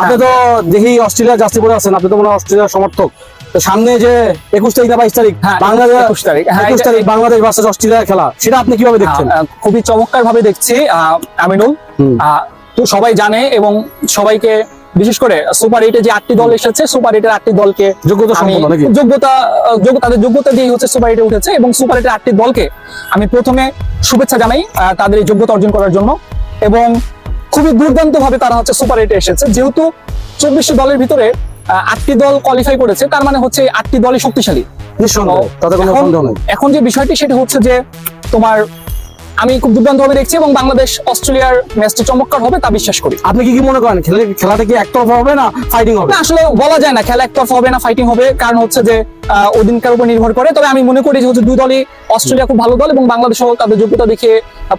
আপনি তো দেখি অস্ট্রেলিয়া জার্সি পরে আছেন, আপনি তো মনে হয় অস্ট্রেলিয়ার সমর্থক। তো সামনে যে 21 তারিখ না 22 তারিখ বাংলাদেশ 21 তারিখ বাংলাদেশ ভার্সেস অস্ট্রেলিয়ার খেলা, সেটা আপনি কিভাবে দেখছেন? খুবই চমৎকার ভাবে দেখছি আমিনুল। তো সবাই জানে এবং সবাইকে বিশেষ করে সুপার 8-এ যে 8টি দল এসেছে, সুপার 8-এর 8টি দলকে তাদের যোগ্যতা দিয়ে হচ্ছে সুপার 8-এ উঠেছে এবং সুপার 8-এর 8টি দলকে আমি প্রথমে শুভেচ্ছা জানাই তাদের এই যোগ্যতা অর্জন করার জন্য। এবং খুবই দুর্দান্ত ভাবে তারা হচ্ছে সুপার 8-এ এসেছে। যেহেতু 24 দলের ভিতরে 8টি দল কোয়ালিফাই করেছে, তার মানে হচ্ছে 8টি দলই শক্তিশালী। এখন যে বিষয়টি সেটা হচ্ছে যে তোমার আমি খুব দুর্দান্ত ভাবে দেখছি এবং বাংলাদেশ অস্ট্রেলিয়ার ম্যাচটি চমৎকার হবে তা বিশ্বাস করি। আপনি কি মনে করেন খেলাটা কি একতরফা হবে না ফাইটিং হবে? আসলে বলা যায় না খেলা একতরফা হবে না ফাইটিং হবে, কারণ হচ্ছে যে ওই দিনকার উপর নির্ভর করে। তবে আমি মনে করি যে হচ্ছে দুই দলই, অস্ট্রেলিয়া খুব ভালো দল এবং বাংলাদেশও তাদের যোগ্যতা দেখে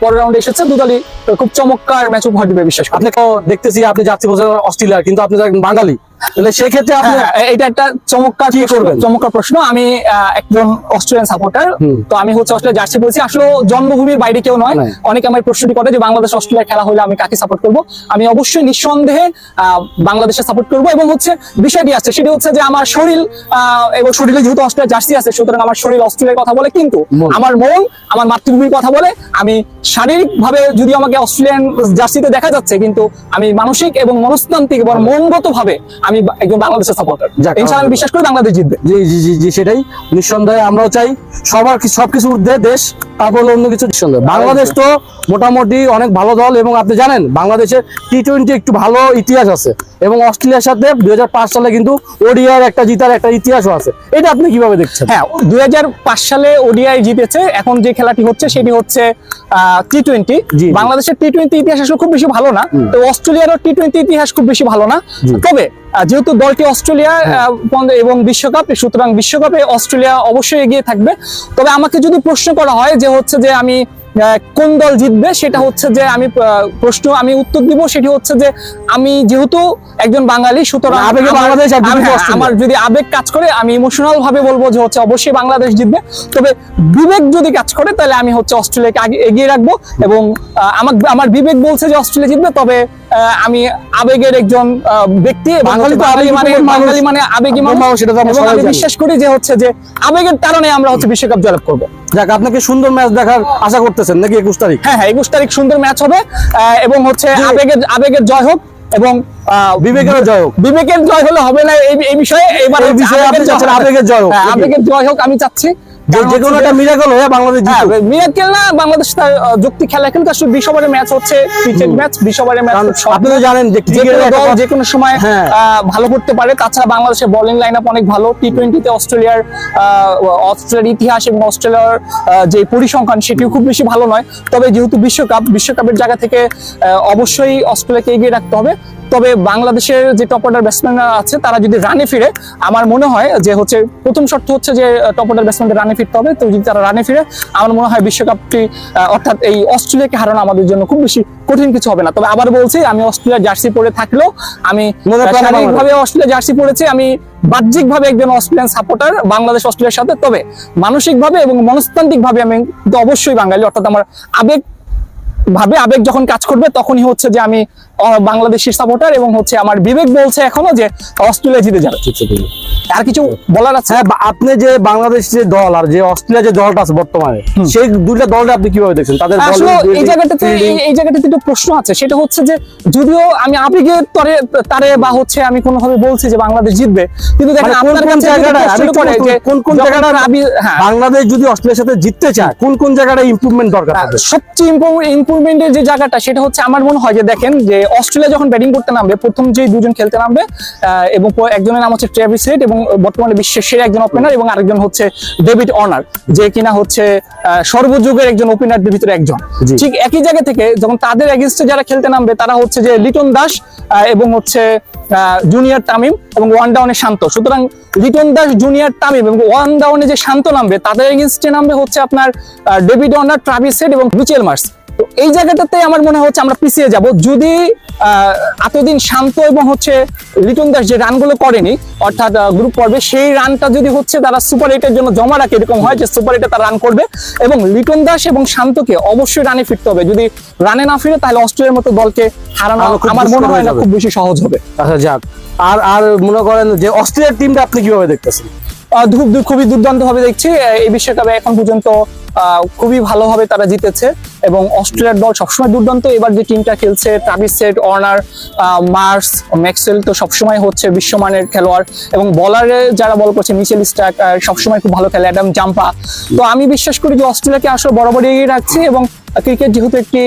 পরের রাউন্ডে এসেছে। দুই দলই খুব চমৎকার ম্যাচ উপহার দিবে বিশ্বাস করি। আপনি দেখতেছি আপনি যাচ্ছি বলছেন অস্ট্রেলিয়ার, কিন্তু আপনি বাঙালি, তাহলে সেই ক্ষেত্রে আপনি এটা একটা চমৎকার প্রশ্ন। আমি একজন অস্ট্রেলিয়ান সাপোর্টার, তো আমি হচ্ছে অস্ট্রেলিয়া জার্সি বলছি। আসলে জন্মভূমির বাইরে কেউ নয়। অনেকে আমার প্রশ্নটি করে যে বাংলাদেশ অস্ট্রেলিয়া খেলা হলে আমি কাকে সাপোর্ট করব। আমি অবশ্যই নিঃসন্দেহে বাংলাদেশে সাপোর্ট করব। এবং হচ্ছে বিষয়টি আছে সেটি হচ্ছে যে আমার শরীর এবং শরীরে যেহেতু অস্ট্রেলিয়া জার্সি আছে, সুতরাং আমার শরীর অস্ট্রেলিয়ার কথা বলে, কিন্তু আমার মন আমার মাতৃভূমির কথা বলে। আমি শারীরিক ভাবে যদি আমাকে অস্ট্রেলিয়ান জার্সিতে দেখা যাচ্ছে, কিন্তু আমি মানসিক এবং মনস্তান্ত্রিক এবং মনগত ভাবে আমি একজন বাংলাদেশের সাপোর্টার। ইনশাআল্লাহ আমি বিশ্বাস করি বাংলাদেশ জিতবে। জি সেটাই নিঃসন্দেহে আমরাও চাই। সবকিছু ঊর্ধ্বে দেশ, তারপর অন্য কিছু নিঃসন্দেহে। বাংলাদেশ তো মোটামুটি অনেক ভালো দল এবং আপনি জানেন বাংলাদেশের টি-20 একটু ভালো ইতিহাস আছে এবং অস্ট্রেলিয়ার সাথে 2005 সালে কিন্তু ওডিআই একটা জিতার একটা ইতিহাসও আছে। এটা আপনি কিভাবে দেখছেন? হ্যাঁ, 2005 সালে ওডিআই জিতেছে। এখন যে খেলাটি হচ্ছে সেটি হচ্ছে টি-20। বাংলাদেশের টি-20 ইতিহাস আসলে খুব বেশি ভালো না, তো অস্ট্রেলিয়ারও টি-20 ইতিহাস খুব বেশি ভালো না। তবে যেহেতু দলটি অস্ট্রেলিয়া এবং বিশ্বকাপ, সুতরাং বিশ্বকাপে অস্ট্রেলিয়া অবশ্যই এগিয়ে থাকবে। তবে আমাকে যদি প্রশ্ন করা হয় যে হচ্ছে যে আমি কোন দল জিতবে, সেটা হচ্ছে যে আমি উত্তর দিব সেটি হচ্ছে যে আমি যেহেতু একজন বাঙালি, সুতরাং আমার যদি আবেগ কাজ করে আমি ইমোশনাল ভাবে বলবো যে হচ্ছে অবশ্যই বাংলাদেশ জিতবে। তবে বিবেক যদি কাজ করে তাহলে আমি হচ্ছে অস্ট্রেলিয়াকে এগিয়ে রাখবো এবং আমার বিবেক বলছে যে অস্ট্রেলিয়া জিতবে। তবে আমি আবেগের একজন ব্যক্তি, বাঙালি মানে আবেগী মানুষ, এবং আমি বিশ্বাস করি যে হচ্ছে যে আবেগের কারণে আমরা হচ্ছে বিশ্বকাপ জয়লাভ করবো। যাক, আপনাকে সুন্দর ম্যাচ দেখার আশা করতেছেন নাকি 21 তারিখ? হ্যাঁ, 21 তারিখ সুন্দর ম্যাচ হবে এবং হচ্ছে আবেগের জয় হোক এবং বিবেকের জয় হলে হবে না এই বিষয়ে। এবার আবেগের জয় হোক আমি চাচ্ছি। যে কোনো একটা মিরাকল হয়ে বাংলাদেশ জিতবে। মিরাকল না, বাংলাদেশ তার যুক্তি খেলা খেলতে আসলে 20 ওভারের ম্যাচ হচ্ছে, ক্রিকেট ম্যাচ 20 ওভারের ম্যাচ। আপনি তো জানেন যে যে কোনো সময় ভালো করতে পারে। তাছাড়া বাংলাদেশের বোলিং লাইনআপ অনেক ভালো। টি-20-তে অস্ট্রেলিয়ার ইতিহাস এবং অস্ট্রেলিয়ার যে পরিসংখ্যান সেটিও খুব বেশি ভালো নয়। তবে যেহেতু বিশ্বকাপের জায়গা থেকে অবশ্যই অস্ট্রেলিয়াকে এগিয়ে রাখতে হবে। তবে বাংলাদেশের যে টপ অর্ডার ব্যাটসম্যানরা আছে তারা যদি রানে ফিরে, আমার মনে হয় যে হচ্ছে প্রথম শর্ত হচ্ছে যে টপ অর্ডার ব্যাটসম্যানদের রানে ফিরতে হবে। তো যদি তারা রানে ফিরে, আমার মনে হয় বিশ্বকাপটি অর্থাৎ এই অস্ট্রেলিয়াকে হারানো আমাদের জন্য খুব বেশি কঠিন কিছু হবে না। তবে আবার বলছি, আমি অস্ট্রেলিয়ার জার্সি পরে থাকলেও আমি শারীরিকভাবে অস্ট্রেলিয়া জার্সি পরেছি, আমি বাহ্যিকভাবে একজন অস্ট্রেলিয়ান সাপোর্টার বাংলাদেশ অস্ট্রেলিয়ার সাথে। তবে মানসিকভাবে এবং মনস্তান্ত্রিকভাবে আমি অবশ্যই বাঙালি, অর্থাৎ আমার আবেগ যখন কাজ করবে তখনই হচ্ছে যে আমি বাংলাদেশের সাপোর্টার এবং হচ্ছে আমার বিবেক বলছে এখনো যে অস্ট্রেলিয়া জিতে যাবে। আর কিছু বলার আছে? আপনি যে বাংলাদেশ যে দল আর যে অস্ট্রেলিয়া যে দলটা আছে বর্তমানে, সেই দুইটা দলটা আপনি কিভাবে দেখছেন? তাদের এই জায়গাটাতে একটু প্রশ্ন আছে। সেটা হচ্ছে যে যদিও আমি আবেগের তারে বা হচ্ছে আমি কোনোভাবে বলছি যে বাংলাদেশ জিতবে, কিন্তু দেখেন আপনার কাছে কোন জায়গাটা বাংলাদেশ যদি অস্ট্রেলিয়ার সাথে জিততে চায় কোন জায়গাটা ইমপ্রুভমেন্ট দরকার? সবচেয়ে ইমপ্রুভমেন্টের যে জায়গাটা সেটা হচ্ছে আমার মনে হয় যে দেখেন যে অস্ট্রেলিয়া যখন ব্যাটিং করতে নামবে, প্রথম যে দুজন খেলতে নামবে এবং একজনের নাম হচ্ছে ট্রেভিস হেড এবং বর্তমানে বিশ্বের সেরা একজন ওপেনার, এবং আরেকজন হচ্ছে ডেভিড ওয়ার্নার, যে কিনা হচ্ছে সর্বযুগের একজন ওপেনারদের ভিতরে একজন। ঠিক একই জায়গা থেকে যখন তাদের এগেইনস্টে যারা খেলতে নামবে তারা হচ্ছে যে লিটন দাস এবং হচ্ছে জুনিয়র তামিম এবং ওয়ান ডাউনে শান্ত। সুতরাং লিটন দাস, জুনিয়র তামিম এবং ওয়ান ডাউনে যে শান্ত নামবে, তাদের এগেইনস্টে নামবে হচ্ছে আপনার ডেভিড ওয়ার্নার, ট্রেভিস হেড এবং মিচেল মার্শ। তো এই জায়গাটাতে আমার মনে হচ্ছে আমরা পিছিয়ে যাব যদি এতদিন শান্ত এবং হচ্ছে লিটন দাস যে রানগুলো করেনি অর্থাৎ গ্রুপ পর্বে সেই রানটা যদি হচ্ছে তারা সুপার 8 এর জন্য জমা রাখে, এরকম হয় যে সুপার 8 এ তারা রান করবে এবং লিটন দাস এবং শান্তকে অবশ্যই রানে ফিরতে হবে। যদি রানে না ফিরে তাহলে অস্ট্রেলিয়ার মতো দলকে হারানো আমার মনে হয় না খুব বেশি সহজ হবে। আচ্ছা যাক, আর মনে করেন যে অস্ট্রেলিয়ার টিমটা আপনি কিভাবে দেখতেছেন? খুবই দুর্দান্ত ভাবে দেখছি এই বিশ্বকাপে এখন পর্যন্ত খুবই ভালোভাবে তারা জিতেছে এবং অস্ট্রেলিয়ার দল সবসময় দুর্দান্ত। এবার যে টিমটা খেলছে Travis Head, Warner, Marsh, Maxwell তো সবসময় হচ্ছে বিশ্বমানের খেলোয়াড় এবং বলারে যারা বল করছে মিচেল স্টার্ক সবসময় খুব ভালো খেলে, অ্যাডাম জাম্পা। তো আমি বিশ্বাস করি যে অস্ট্রেলিয়াকে আসলে বরাবরই এগিয়ে রাখছি এবং ক্রিকেট যেহেতু একটি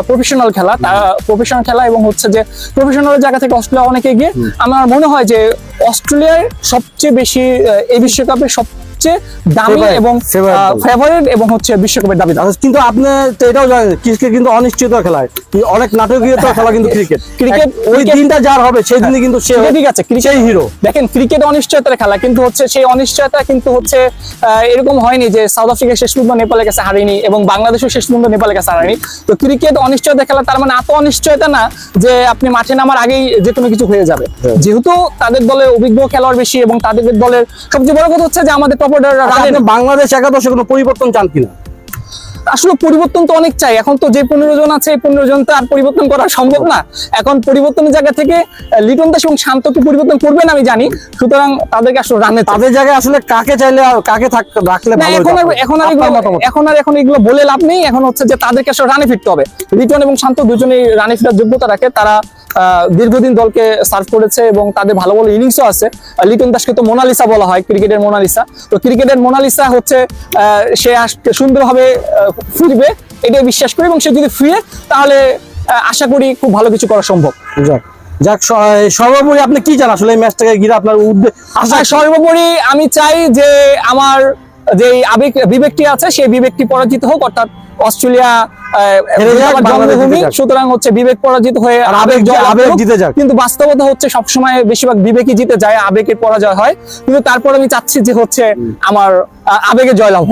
প্রফেশনাল খেলা এবং হচ্ছে যে প্রফেশনাল জায়গা থেকে অস্ট্রেলিয়া অনেক এগিয়ে। আমার মনে হয় যে অস্ট্রেলিয়ার সবচেয়ে বেশি এই বিশ্বকাপে সবচেয়ে দামি এবং ফেভারিট এবং হচ্ছে বিশ্বকাপের দাবি। কিন্তু আপনি তো এটাও জানেন ক্রিকেট কিন্তু অনিশ্চিত খেলা, অনেক নাটকীয়তা খেলা কিন্তু ক্রিকেট ওই দিনটা যার হবে সেই দিনই কিন্তু সে ঠিক আছে সেই হিরো। দেখেন ক্রিকেট অনিশ্চয়তার খেলা, কিন্তু হচ্ছে সেই অনিশ্চয়তা কিন্তু হচ্ছে এরকম হয়নি যে সাউথ আফ্রিকা শেষ পর্যন্ত নেপালের কাছে হারেনি এবং বাংলাদেশও শেষ পর্যন্ত নেপালের কাছে হারেনি। তো ক্রিকেট অনিশ্চয়তা খেলা, তার মানে এত অনিশ্চয়তা না যে আপনি মাঠে নামার আগেই যে কোনো কিছু হয়ে যাবে। যেহেতু তাদের দলে অভিজ্ঞ খেলোয়াড় বেশি এবং তাদের দলের সবচেয়ে বড় কথা হচ্ছে যে আমাদের টপ অর্ডার বাংলাদেশ একাদশে কোনো পরিবর্তন চান কিনা? আসলে পরিবর্তন তো অনেক চাই। এখন তো যে 15 জন আছে এই 15 জন তো আর পরিবর্তন করা সম্ভব না। এখন পরিবর্তনের জায়গা থেকে লিটন দাস এবং শান্তকে পরিবর্তন করবেন আমি জানি, সুতরাং তাদেরকে আসলে রানে তাদের জায়গায় আসলে কাকে চাইলে আর কাকে রাখলে ভালো হবে? এখন এগুলো বলে লাভ নেই। এখন হচ্ছে যে তাদেরকে আসলে রানে ফিরতে হবে। লিটন এবং শান্ত দুজনেই রানে ফেরার যোগ্যতা রাখে, তারা দীর্ঘদিন দলকে সার্ভ করেছে এবং তাদের ভালো ভালো ইনিংসও আছে। লিটন দাসকে তো মোনালিসা বলা হয়, ক্রিকেটের মোনালিসা। তো ক্রিকেটের মোনালিসা হচ্ছে সে সুন্দরভাবে ফিরবে এটাই বিশ্বাস করি এবং সে যদি ফিরে তাহলে আশা করি খুব ভালো কিছু করা সম্ভব। যাক, সর্বোপরি আপনি কি চান আসলে এই ম্যাচটাকে ঘিরে আপনার আশা? সর্বোপরি আমি চাই যে আমার যে বিবেকটি আছে সেই বিবেকটি পরাজিত হোক, অর্থাৎ অস্ট্রেলিয়া জন্মভূমি, সুতরাং হচ্ছে বিবেক পরাজিত হয়ে আবেগ জিতে যাক। কিন্তু বাস্তবতা হচ্ছে সবসময় বেশিরভাগ বিবেকই জিতে যায়, আবেগের পরাজয় হয়। কিন্তু তারপর আমি চাচ্ছি যে হচ্ছে আমার আবেগে জয়লাভ।